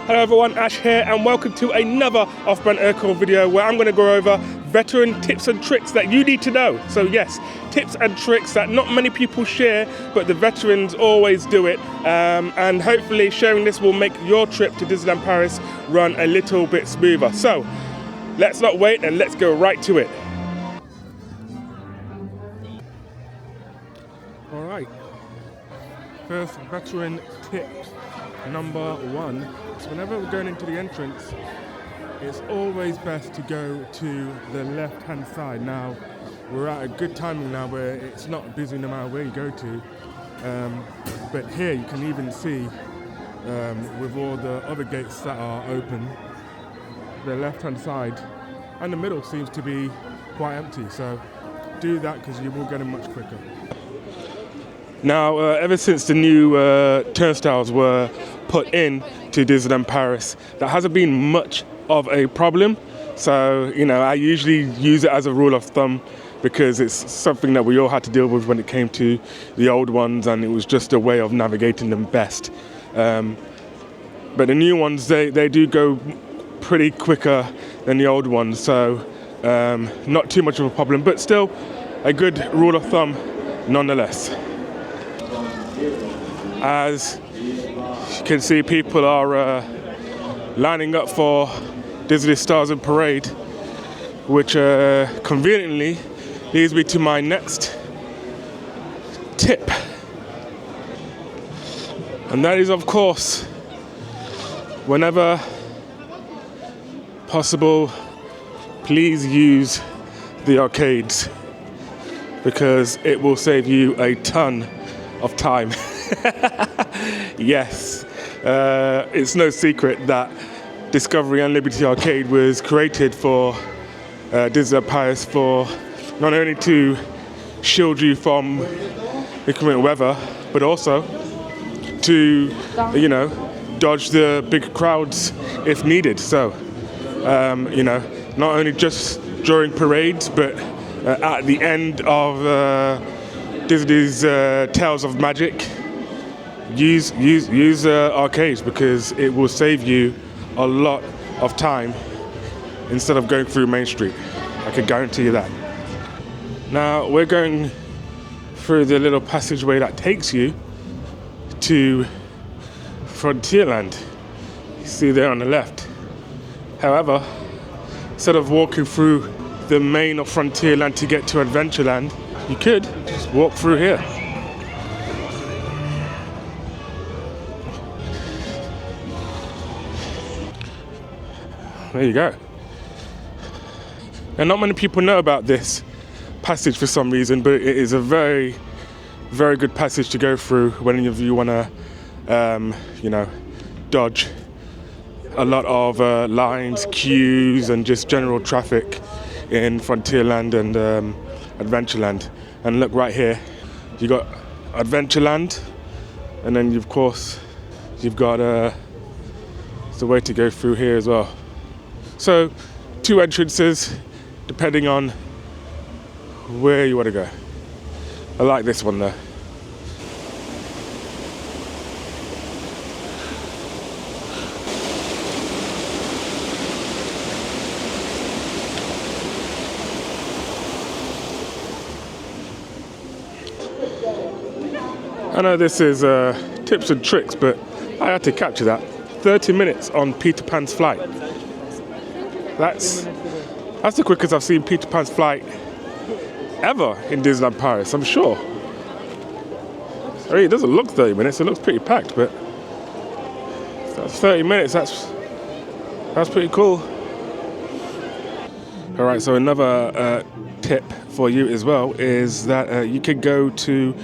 Hello everyone, Ash here, and welcome to another Off-Brand Aircore video where I'm going to go over veteran tips and tricks that you need to know. So yes, tips and tricks that not many people share, but the veterans always do it. And hopefully sharing this will make your trip to Disneyland Paris run a little bit smoother. So let's not wait and let's go right to it. Alright, first veteran tip number one. So whenever we're going into the entrance, it's always best to go to the left-hand side. Now, we're at a good timing now where it's not busy no matter where you go to. But here you can even see, with all the other gates that are open, the left-hand side and the middle seems to be quite empty. So do that because you will get it much quicker. Now, ever since the new turnstiles were put in to Disneyland Paris, that hasn't been much of a problem. So, you know, I usually use it as a rule of thumb because it's something that we all had to deal with when it came to the old ones, and it was just a way of navigating them best. But the new ones, they do go pretty quicker than the old ones, so not too much of a problem, but still a good rule of thumb nonetheless. As you can see, people are lining up for Disney Stars and Parade, which conveniently leads me to my next tip. And that is, of course, whenever possible, please use the arcades because it will save you a ton of time. Yes, it's no secret that Discovery and Liberty Arcade was created for Disneyland Paris for not only to shield you from inclement weather, but also to, you know, dodge the big crowds if needed. So, you know, not only just during parades, but at the end of Disney's Tales of Magic, use arcades because it will save you a lot of time instead of going through Main Street. I can guarantee you that. Now we're going through the little passageway that takes you to Frontierland. You see there on the left. However, instead of walking through the main of Frontierland to get to Adventureland, you could just walk through here. There you go. And not many people know about this passage for some reason, but it is a very, very good passage to go through when you want to, you know, dodge a lot of lines, queues, and just general traffic in Frontierland and Adventureland. And look right here, you got Adventureland, and then of course you've got the way to go through here as well. So 2 entrances depending on where you want to go. I like this one though. I know this is tips and tricks, but I had to capture that. 30 minutes on Peter Pan's flight. That's the quickest I've seen Peter Pan's flight ever in Disneyland Paris, I'm sure. I mean, it doesn't look 30 minutes, it looks pretty packed, but that's 30 minutes, that's pretty cool. Alright, so another tip for you as well is that you could go to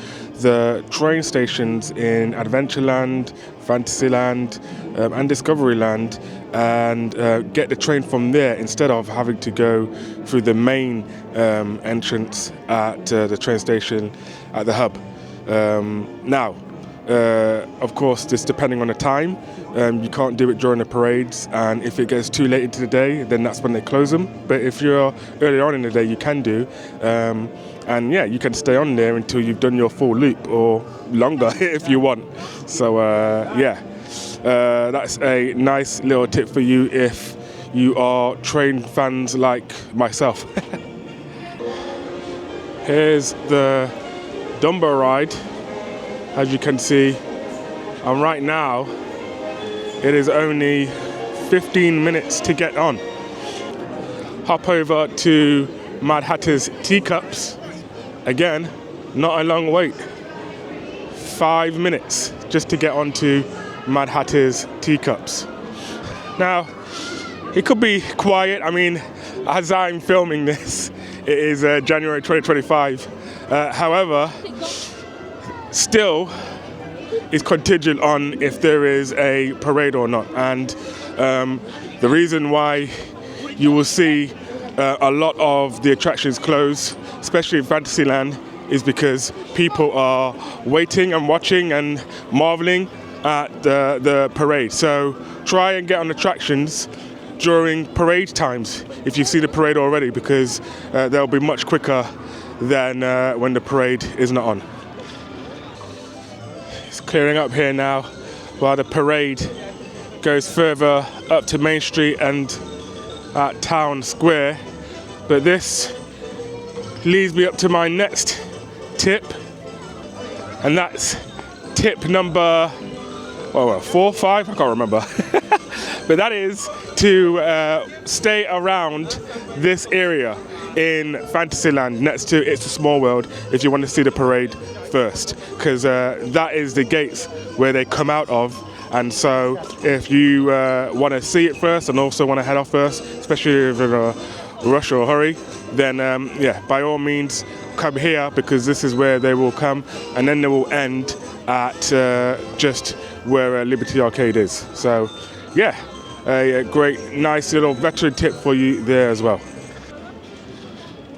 the train stations in Adventureland, Fantasyland, and Discoveryland and get the train from there instead of having to go through the main entrance at the train station at the hub. Now, of course, this depending on the time, you can't do it during the parades, and if it gets too late into the day, then that's when they close them. But if you're earlier on in the day, you can do. And yeah, you can stay on there until you've done your full loop or longer if you want. So yeah, That's a nice little tip for you if you are train fans like myself. Here's the Dumbo ride, as you can see, and right now it is only 15 minutes to get on. Hop over to Mad Hatter's Teacups. Again, not a long wait. 5 minutes just to get onto Mad Hatter's Teacups. Now, it could be quiet. I mean, as I'm filming this, it is January 2025. However, still, it's contingent on if there is a parade or not. And the reason why you will see a lot of the attractions close, especially in Fantasyland, is because people are waiting and watching and marveling at the parade. So try and get on attractions during parade times if you see the parade already, because they'll be much quicker than when the parade is not on. It's clearing up here now while the parade goes further up to Main Street and at Town Square. But this leads me up to my next tip, and that's tip number 4, 5, I can't remember. But that is to stay around this area in Fantasyland next to It's a Small World if you want to see the parade first, because that is the gates where they come out of. And so if you want to see it first and also want to head off first, especially if you're in a rush or a hurry, then yeah, by all means come here, because this is where they will come, and then they will end at just where Liberty Arcade is. So yeah, a great, nice little veteran tip for you there as well.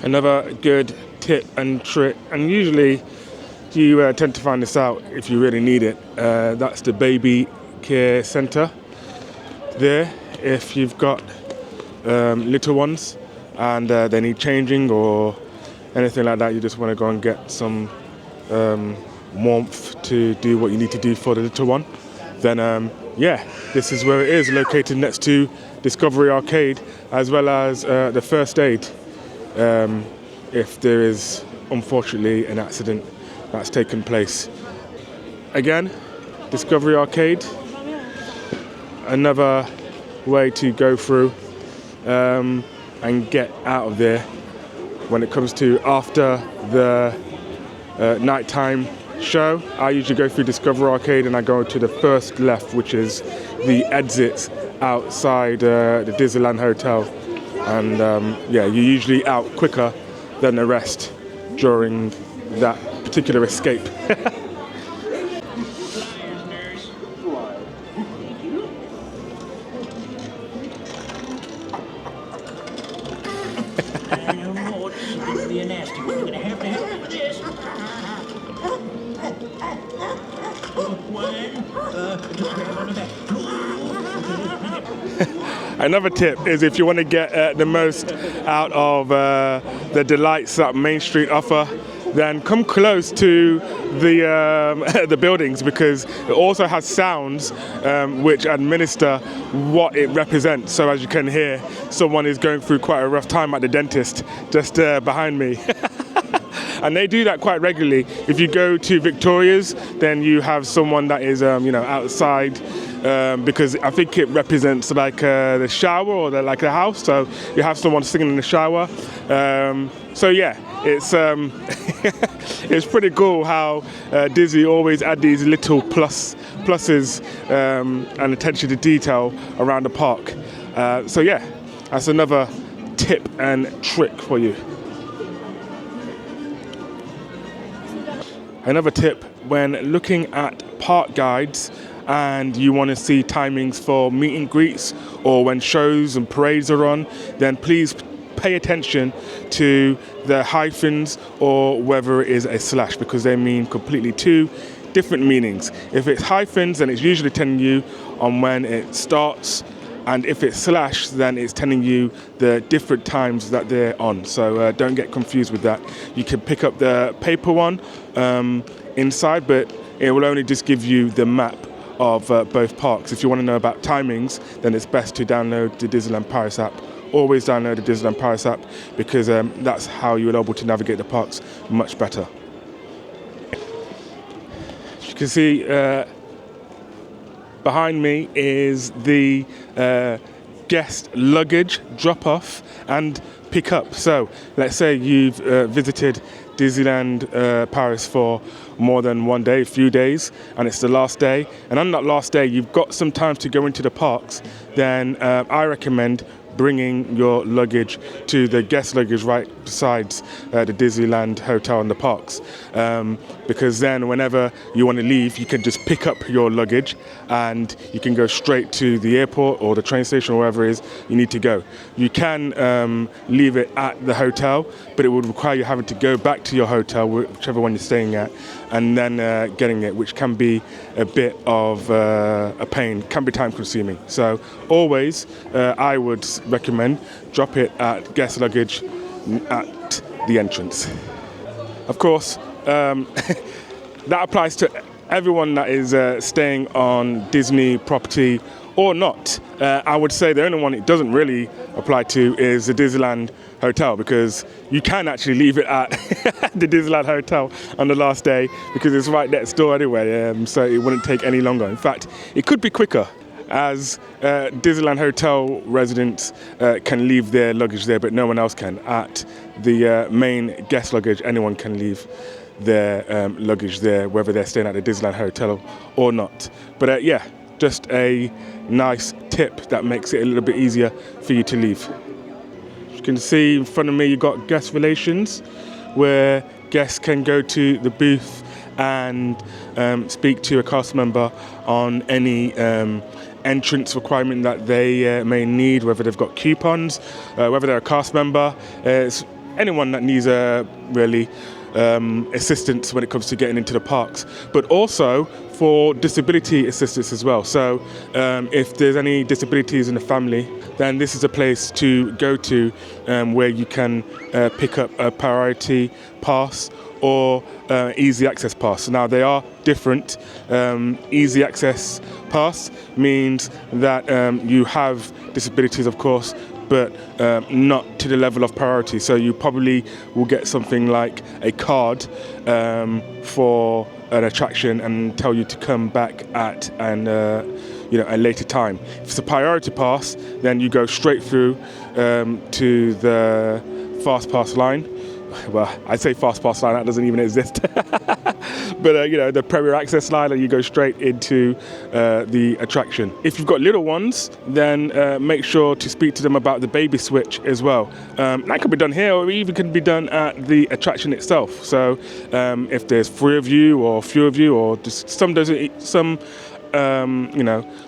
Another good tip and trick, and usually you tend to find this out if you really need it. That's the baby care centre there. If you've got little ones and they need changing or anything like that, you just want to go and get some warmth to do what you need to do for the little one, then yeah, this is where it is, located next to Discovery Arcade, as well as the first aid if there is unfortunately an accident that's taken place. Again, Discovery Arcade, another way to go through and get out of there when it comes to after the nighttime show. I usually go through Discovery Arcade and I go to the first left, which is the exit outside the Disneyland Hotel, and yeah, you're usually out quicker than the rest during that particular escape. Another tip is if you want to get the most out of the delights that Main Street offer, then come close to the the buildings, because it also has sounds which administer what it represents. So as you can hear, someone is going through quite a rough time at the dentist just behind me. And they do that quite regularly. If you go to Victoria's, then you have someone that is you know, outside, because I think it represents like the shower or like the house. So you have someone singing in the shower. So yeah, it's it's pretty cool how Disney always add these little pluses and attention to detail around the park. So yeah, that's another tip and trick for you. Another tip when looking at park guides and you want to see timings for meet and greets or when shows and parades are on, then please pay attention to the hyphens or whether it is a slash, because they mean completely two different meanings. If it's hyphens, then it's usually telling you on when it starts, and if it's slash, then it's telling you the different times that they're on. So don't get confused with that. You can pick up the paper one inside, but it will only just give you the map of both parks. If you want to know about timings, then it's best to download the Disneyland Paris app. Always download the Disneyland Paris app because that's how you're able to navigate the parks much better. As you can see, behind me is the guest luggage drop-off and pick up. So let's say you've visited Disneyland Paris for more than one day, a few days, and it's the last day, and on that last day you've got some time to go into the parks, then I recommend bringing your luggage to the guest luggage right besides the Disneyland hotel and the parks, because then whenever you want to leave you can just pick up your luggage and you can go straight to the airport or the train station or wherever it is you need to go. You can leave it at the hotel, but it would require you having to go back to your hotel, whichever one you're staying at, and then getting it, which can be a bit of a pain, can be time consuming. So always I would recommend drop it at guest luggage at the entrance. Of course, that applies to everyone that is staying on Disney property or not. I would say the only one it doesn't really apply to is the Disneyland Hotel, because you can actually leave it at the Disneyland Hotel on the last day because it's right next door anyway, so it wouldn't take any longer. In fact, it could be quicker, as Disneyland Hotel residents can leave their luggage there, but no one else can. At the main guest luggage, anyone can leave their luggage there, whether they're staying at the Disneyland Hotel or not. But yeah, just a nice tip that makes it a little bit easier for you to leave. You can see in front of me you've got guest relations, where guests can go to the booth and speak to a cast member on any entrance requirement that they may need, whether they've got coupons, whether they're a cast member. It's anyone that needs really assistance when it comes to getting into the parks, but also for disability assistance as well. So if there's any disabilities in the family, then this is a place to go to where you can pick up a priority pass or easy access pass. Now they are different. Easy access pass means that you have disabilities, of course, but not to the level of priority. So you probably will get something like a card for an attraction and tell you to come back at a later time. If it's a priority pass, then you go straight through to the fast pass line. Well, I say fast pass line, that doesn't even exist. But the Premier Access line, and you go straight into the attraction. If you've got little ones, then make sure to speak to them about the baby switch as well. That can be done here, or even can be done at the attraction itself. So if there's 3 of you or few of you, or just some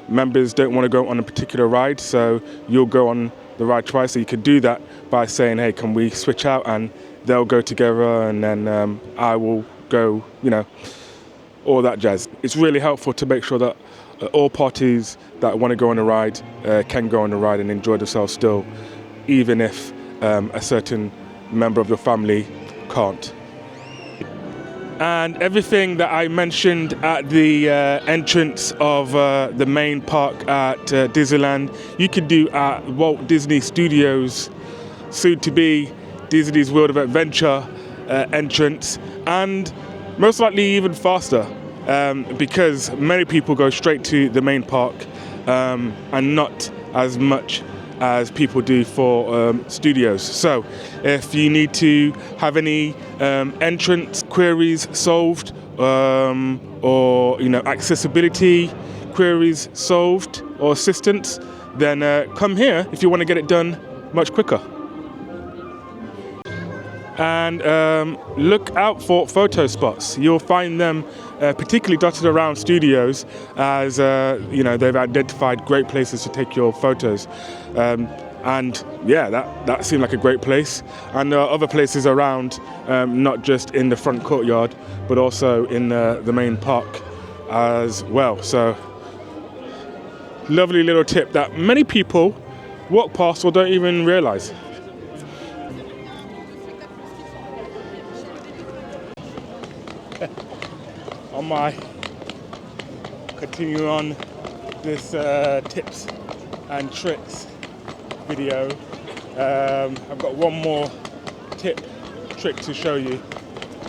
members don't want to go on a particular ride, so you'll go on the ride twice. So you could do that by saying, hey, can we switch out? And they'll go together, and then I will go, all that jazz. It's really helpful to make sure that all parties that want to go on a ride can go on a ride and enjoy themselves still, even if a certain member of your family can't. And everything that I mentioned at the entrance of the main park at Disneyland, you can do at Walt Disney Studios, soon to be Disney's World of Adventure entrance, and most likely even faster, because many people go straight to the main park and not as much as people do for studios. So if you need to have any entrance queries solved, or accessibility queries solved or assistance, then come here if you want to get it done much quicker. And look out for photo spots. You'll find them particularly dotted around studios, as they've identified great places to take your photos. And yeah, that seemed like a great place. And there are other places around, not just in the front courtyard, but also in the main park as well. So lovely little tip that many people walk past or don't even realize. On my continue on this tips and tricks video. I've got one more trick to show you,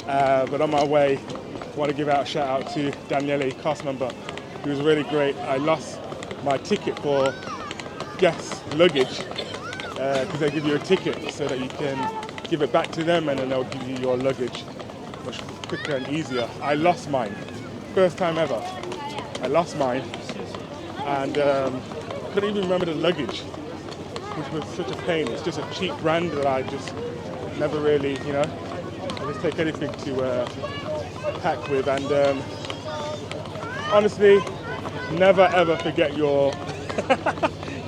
but on my way I want to give out a shout out to Daniele, cast member, who was really great. I lost my ticket for guest luggage because they give you a ticket so that you can give it back to them and then they'll give you your luggage much quicker and easier. I lost mine, first time ever. I lost mine and couldn't even remember the luggage, which was such a pain. It's just a cheap brand that I just never really, I just take anything to pack with. And honestly, never ever forget your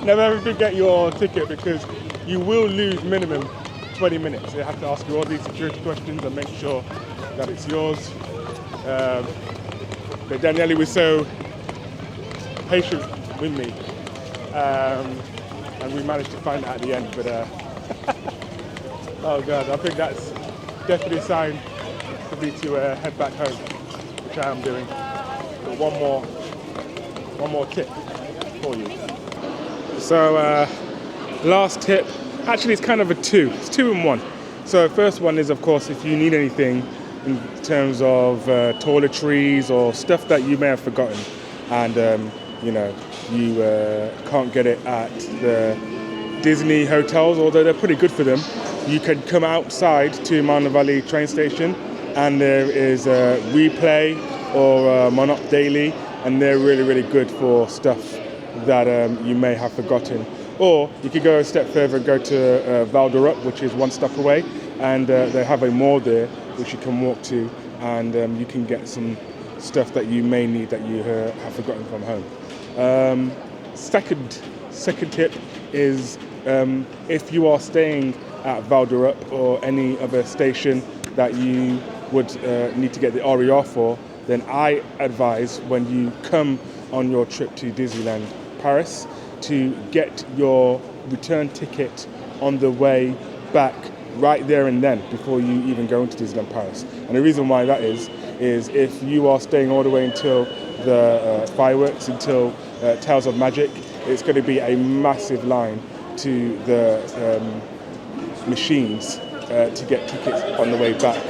never ever forget your ticket, because you will lose minimum 20 minutes. They have to ask you all these security questions and make sure that it's yours. But Daniele was so patient with me, and we managed to find it at the end. But oh God, I think that's definitely a sign for me to head back home, which I am doing. But one more tip for you. So last tip, actually it's kind of it's two in one. So first one is, of course, if you need anything in terms of toiletries or stuff that you may have forgotten, and you can't get it at the Disney hotels, although they're pretty good for them. You can come outside to Marne Valley train station, and there is a Replay or Monop Daily, and they're really, really good for stuff that you may have forgotten. Or you could go a step further and go to Val d'Europe, which is one stop away, and they have a mall there which you can walk to, and you can get some stuff that you may need that you have forgotten from home. Second tip is if you are staying at Val d'Europe or any other station that you would need to get the RER for, then I advise, when you come on your trip to Disneyland Paris, to get your return ticket on the way back right there and then, before you even go into Disneyland Paris. And the reason why that is if you are staying all the way until the fireworks, until Tales of Magic, it's going to be a massive line to the machines to get tickets on the way back.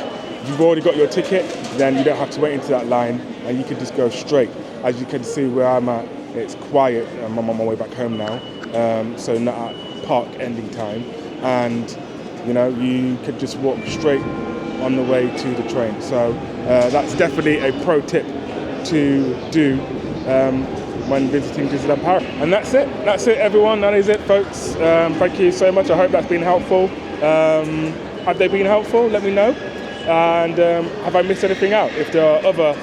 If you've already got your ticket, then you don't have to wait into that line, and you can just go straight. As you can see where I'm at, it's quiet. I'm on my way back home now, so not at park ending time, and you could just walk straight on the way to the train. So that's definitely a pro tip to do when visiting Disneyland Paris. And that's it everyone, that is it folks. Thank you so much, I hope that's been helpful. Have they been helpful? Let me know. And have I missed anything out? If there are other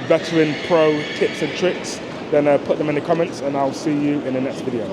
veteran pro tips and tricks, then put them in the comments, and I'll see you in the next video.